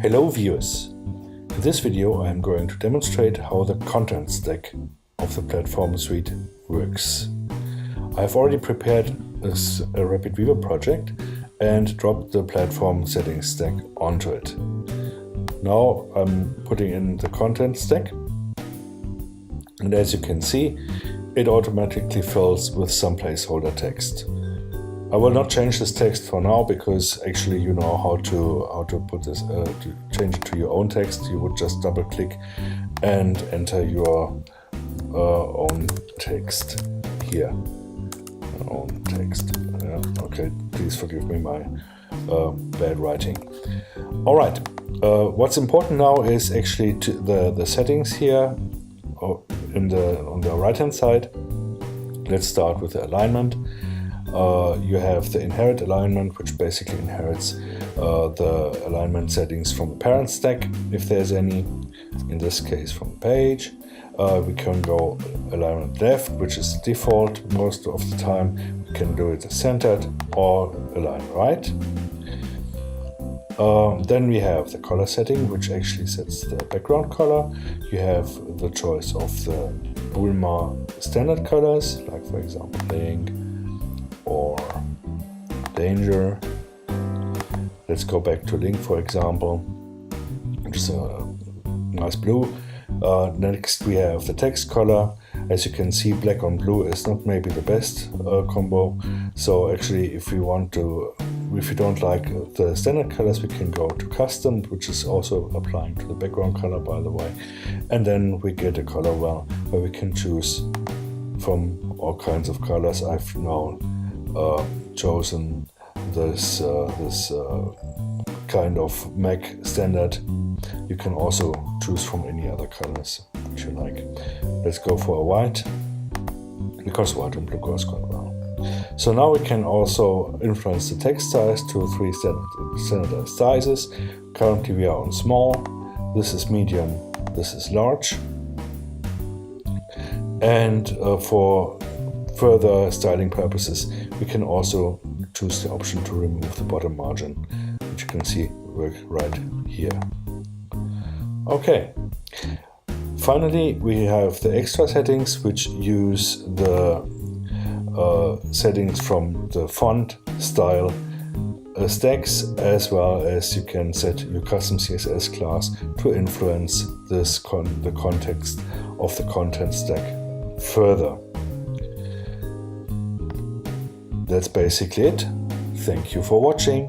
Hello viewers! In this video I am going to demonstrate how the content stack of the platform suite works. I have already prepared a RapidWeaver project and dropped the platform settings stack onto it. Now I'm putting in the content stack, and as you can see, it automatically fills with some placeholder text. I will not change this text for now because actually you know how to put this to change it to your own text. You would just double click and enter your own text here. Own text. Yeah, okay, please forgive me my bad writing. All right. What's important now is actually the settings here on the right hand side. Let's start with the alignment. You have the inherit alignment, which basically inherits the alignment settings from the parent stack, if there's any, in this case from the page. We can go alignment left, which is default most of the time. We can do it centered or align right. Then we have the color setting, which actually sets the background color. You have the choice of the Bulma standard colors, like for example Link or Danger. Let's go back to Link, for example, which is a nice blue. Next we have the text color. As you can see, black on blue is not maybe the best combo. So actually, if you don't like the standard colors, we can go to custom, which is also applying to the background color, by the way. And then we get a color wheel where we can choose from all kinds of colors. I've now chosen this kind of Mac standard. You can also choose from any other colors which you like. Let's go for a white, because white and blue goes quite well. So now we can also influence the text size to 3 standardized sizes. Currently we are on small, this is medium, this is large. And for further styling purposes, we can also choose the option to remove the bottom margin, which you can see work right here. Okay. Finally, we have the extra settings, which use the settings from the font style stacks, as well as you can set your custom CSS class to influence the context of the content stack further. That's basically it. Thank you for watching.